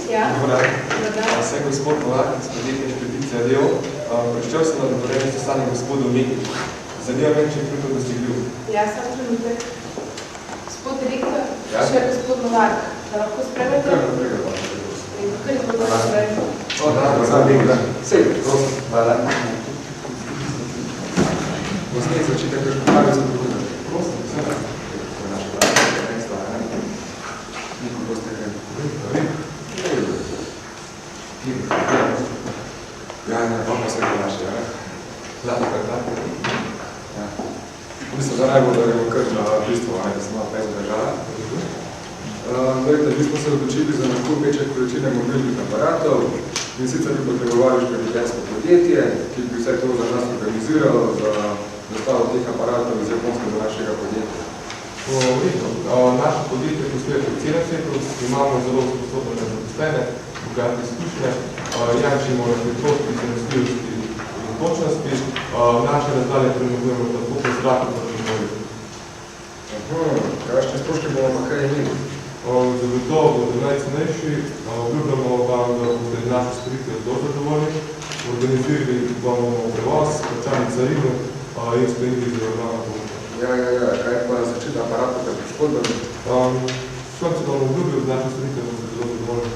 Sem gospod Novak iz podjetja Špedicija Leo. Prišel sem na dogovorjenje s samim gospodom Miki. Zanima me, če je trenutek dostigljiv. Ja, sam trenutek. Gospod direktor, še gospod Novak, da lahko spremete? Kar naprej, pa. Kar je zelo spremete? Sej, prosim. Hvala. Gospod, začite kakšno pravi za drugo. Prosim, vse. To je naša pravi, nekstva, ne? Niko boste kaj. Ja, ne, pa pa vse naše, ja. Zlato, kar tako. Ja. Mislim, da najbolj, da je kar na bistvo, da smo malo pes držala. Mi smo se odločili za nakup večje količine mobilnih aparatov in sicer bi potrebovali špeditersko podjetje, ki bi vse to za nas organiziralo, za dostavo teh aparatov iz japonskega našega podjetja. Naše podjetje posluje po celem svetu, imamo zelo sposobne zaposlene, bogate izkušnje, jamčimo na hitrosti, zanesljivosti in točnosti. Naše razdalje premagujemo tako po zraku kot po morju. Kakšne stroške bomo pa kaj imeli? Zagotovo bodo najcenejši, obljubljamo vam, da boste naše storitve zelo zadovoljni, organizirali bomo prevoz, plačali carino in sklenili zavarovano pomoč. Ja, kaj pa začeti aparatu, kaj poškodbami? Sem se vam obljubil, da naše storitve boste zelo zadovoljni.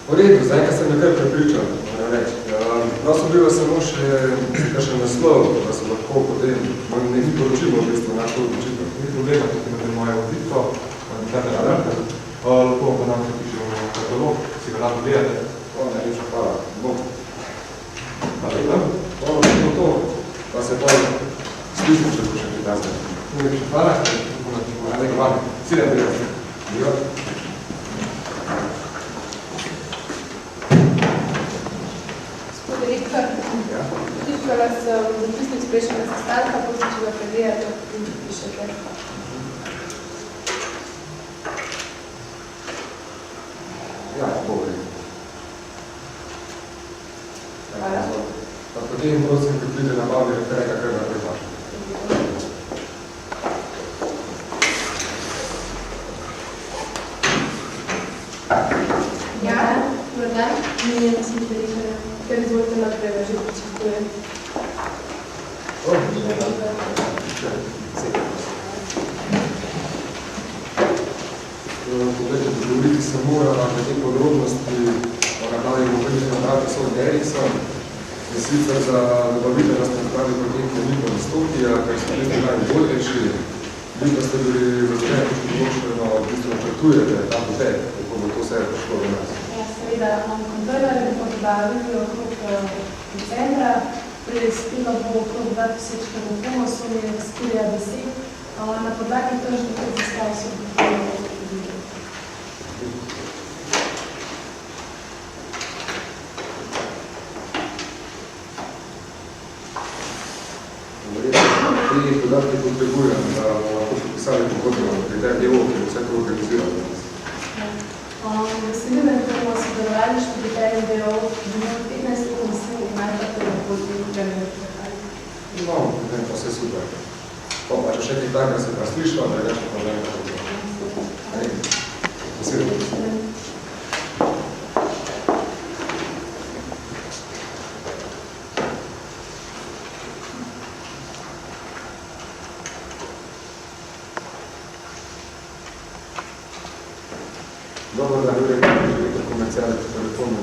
V redu, zdaj, kaj sem nekaj prepričal, moram reči. Prosim bi vas samo še naslov, da se lahko potem nekaj poročimo v bistvu našo odločitev. Ni problema, tukaj imate moje vozitko, lahko pa nam pripišemo katalog, si ga lahko gledate. Najlepša hvala. To. Pa se pa slišim, če bo še kaj tazga. Najlepša hvala. Silem prijatelj. Direktor, vključila sem zapisnik z prejšnjega sestanka, prosim, če ga pregledate in pišete. Ja, bo vredno. Hvala. Pa potem prosim, da pride na bavi refereka, kar ga prebaša. Ja, morda? Ne, nisem direktorja. Ker izvolite naprej, že pričakujem. Poglejte, dogovoriti se mora na te podrobnosti o nabavi mobilnih aparatov Sony Ericsson. In sicer za dobavitelj nas napravi podjetje Niko Nastokija, ker smo nekaj najbolj reči. Vi pa ste bili razvojeni, ko določeno v bistvu načrtujete ta potek, kako bo to vse prišlo do nas. Seveda, kontroler bo dobavili okrog decembra, prespilo bo okrog 2000 kilogramov, Sony Xperia 10, na podlagi tržnih raziskav so pripravljeni odgovorili. Te podatke potrebujem, da bomo lahko podpisali pogodbo pri DRDO, ki bo vse to organiziralo. Veselime, da bomo sodelovali s podjetjem DRDO, da bomo 15 komisij in najprej pogodbi prehali. No, potem pa vse super. Pa če še ti takrat se pa slišala, da je nekaj problem. Veselime. Dobro, da Jurek, direktor komercialne po telefonu.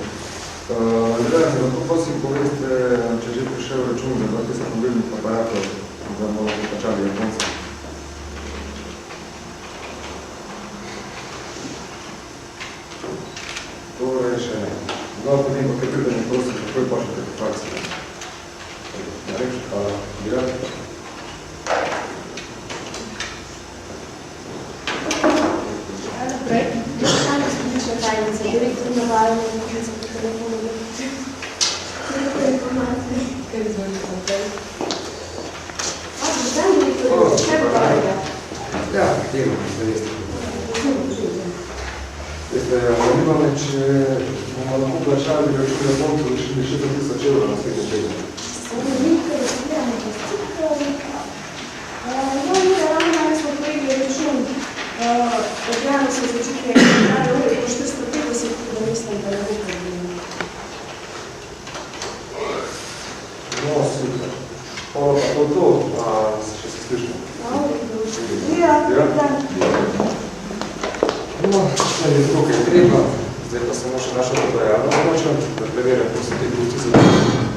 Andreja, mi lahko prosim poveste, če že prišel račun za 2000 mobilnih aparatov, da bomo lahko plačali Japonce. Torej še ne. No, potem pa kaj pridem, prosim, kako je pošljete po fakci. Najlepša, hvala. Dirati. Direktor navajamo nekaj po telefonu. Nekaj informacije. Kaj izvolite naprej? Zdaj direktor, kaj govorite? Ja, temo, da veste. Veste, zanima me, če bomo lahko plačali račun Japoncev višini 6000 evrov na srednje tega. Samo nekaj razgledamo po stikru. No, ravno smo prijeli račun. Odjavno se začutili, No, super. Hvala pa to, še se slišno. Ja, Ja? No, zdaj je tukaj treba, zdaj pa samo še našo podajalno pomočem, da preverjam, ko so te pulci zadržali.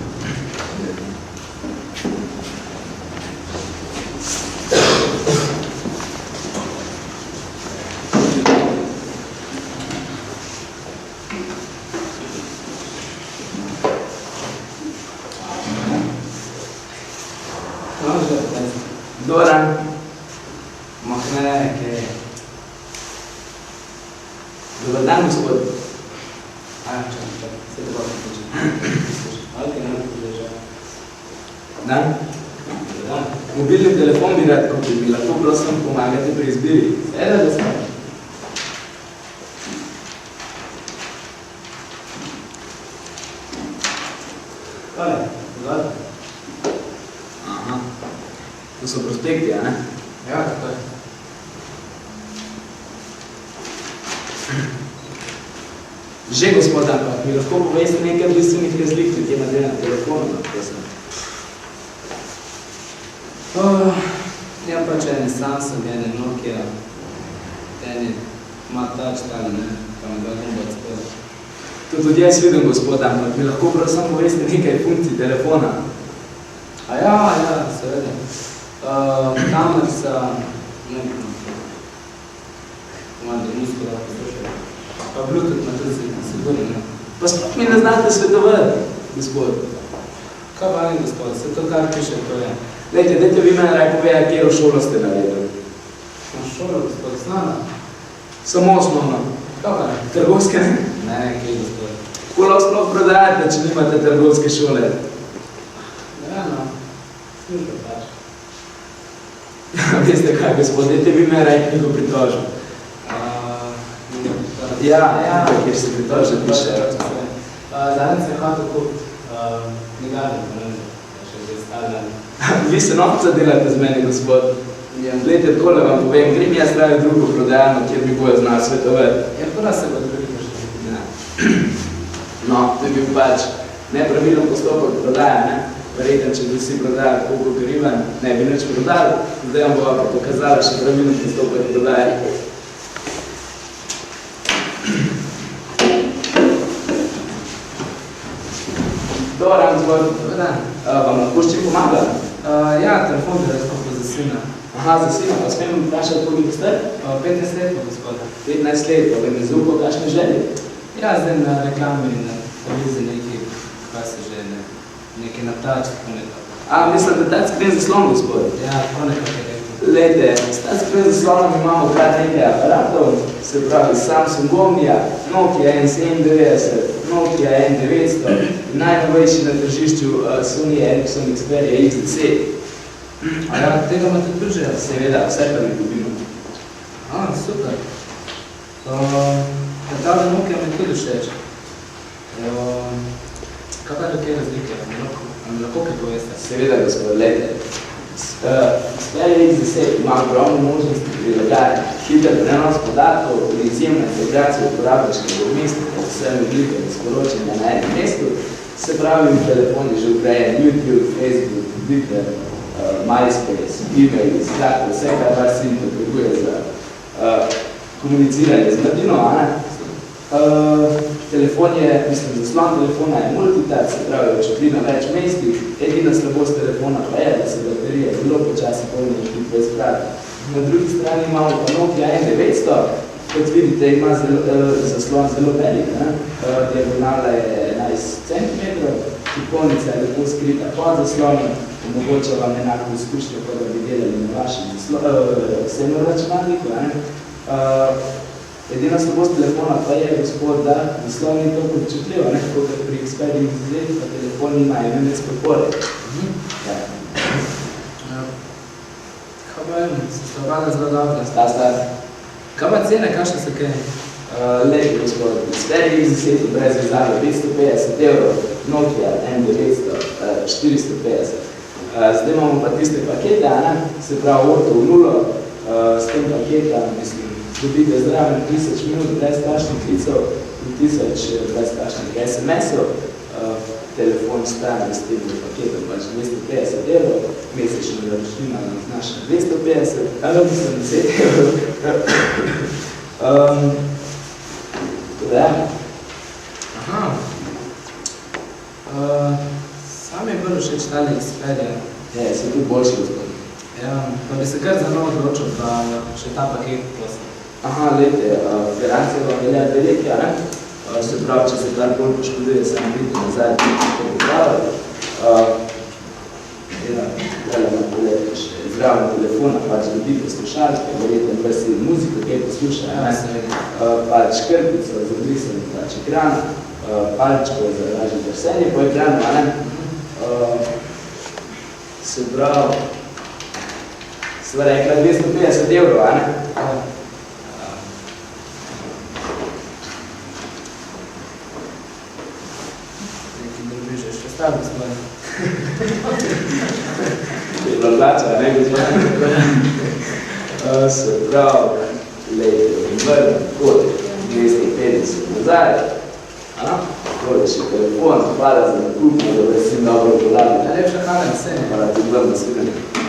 Doran, mahne, kaj je. Dobar dan, gospod. Čakaj, se te pa početi. Ali ne podleža? Dan? Dan. Mobilni telefon bi rad kupil, bi lahko prosim pomagati pri izbiri. Seveda, da sem. Kaj, izvada? Aha. To so prospekti, a ne? Ja, tako je. Že, gospod, ampak mi lahko poveste nekaj bistvenih razlik, ki ima na telefonu, prosim. Ja, pač ene Samsung, ene Nokia, ene ima touch tam, ne, pa me dva gumba spod. To tudi jaz vidim, gospod, ampak mi lahko prosim poveste nekaj funkcij telefona. A ja, seveda. Kamerca, nekaj, ima drugsko lahko slušaj. Pa Bluetooth na to sigurno, ne. Pa sploh mi ne znate svetovati, gospod. Kaj pa ne, gospod, se to kar piše, to je. Dajte, vi mene raj povedati, kjero šolo ste naredili. Na šolo, gospod, znana? Samo osnovno. Kaj pa ne? Trgovske ne? Ne, kaj, gospod. Kako lahko sploh prodajate, če nimate trgovske šole? Ja, no, služba pač. Veste kaj, gospod, dajte vi me raj knjigo pritožil. Ja, kjer se pritožil piše. Zadnji se hotel kupiti knjigarno, ne vem, še zdaj stavljam. Vi se novca delate z meni, gospod. Glejte, takole vam povem, grem jaz zdaj v drugo prodajalno, kjer mi bojo znali svetovati. Ja, prva se bo drugi pošli. No, to je bil pač nepravilen postopek prodaja, ne? Verjetno, če bi vsi prodajali koliko Ivan, ne bi nič prodali, zdaj vam bova pa pokazala še pravilen postopek prodaja. Dobar, gospod. Dobar dan. Vam lahko s čim pomaga? Ja, telefon bi rad kupil za sina. Aha, za sina, pa smem vprašati, koliko ste? 15 let, gospod. 15 let, pa bi me zaupal kakšne želje? Ja, zdaj na reklami in na televiziji nekaj, kaj se že, nekaj na touch, kako nekaj. Mislim, da touchscreen zaslon, gospod? Ja, kako nekaj je rekel. Glejte, s touchscreen zaslonom imamo kar nekaj aparatov, se pravi Samsung Omnia, Nokia N97, Nokia N900, najnovejši na tržišču Sony Ericsson Xperia XDC. A ja, tega imate tudi že? Seveda, vse pa mi dobimo. Super. Tale Nokia mi tudi všeč. Kaj pa je razlike? Lahko kaj poveste? Seveda, gospod, lejte. Xperia XDC ima ogromno možnosti prilagajanja, hiter prenos podatkov, izjemna integracija uporabniškega vmestnika z vsemi oblikami sporočanja na enem mestu, se pravi v telefoni že vgrajen YouTube, Facebook, Twitter, MySpace, e-mail, skratka, vse, kar vaš sin potrebuje za komuniciranje z mladino, telefon je, zaslon telefona je multitouch, se pravi, očetli na več mestih, edina slabost telefona pa je, da se baterija zelo počasi polni in hitro izpravi. Na drugi strani imamo pa Nokia N900, kot vidite, ima zaslon zelo velik, diagonala je 11 cm, tipkovnica je lepo skrita pod zaslonom, omogoča vam enako izkušnjo, kot da bi delali na vašem osebnem računalniku. Edina slabost telefona pa je, gospod, da zaslon ni toliko občutljivo, kot pri Xperia XDC, pa telefon nima MMS podpore. Kaj pa se stavljala zelo dobro? Star. Kaj pa cene, kakšne so kaj? Lepi, gospod, Xperia XDC brez vezave 550 €, Nokia N900 450. Zdaj imamo pa tiste pakete, se pravi Orto v nulo, s tem paketom, dobite zraven 1000 minut brez kašnih klicov in 1000 brez kašnih SMS-ov. telefon stane s tem paketom, pač 250 evrov, mesečna naročnina znaša 250, ali mislim 10 evrov. Tako da, aha. Sam je bolj všeč tale Xperia. Ja, si tudi boljši gospod. Ja, pa bi se kar za novo odločil, da še ta paket prosim. Aha, lejte, garancija vam velja 2 leti, a ne? Se pravi, če se kar bolj poškoduje, sam vidite nazaj, to popravljati. Zdaj vam poleti še zraven telefona, pač dobite slušalke, verjetno si muziko, kaj posluša, pač krpico za brisanje pač ekrana, palčko za lažje drsenje po ekranu, a ne? Se pravi, sva rekla 250 evrov, a ne? Stavno smo. Je bilo plača, ne gospod? Se pravi, lejte, vrn, kod, 250 nazaj. Kode še telefon, hvala za nakup, da si dobro upodabil. Najlepša hvala na vse. Hvala tudi vam, da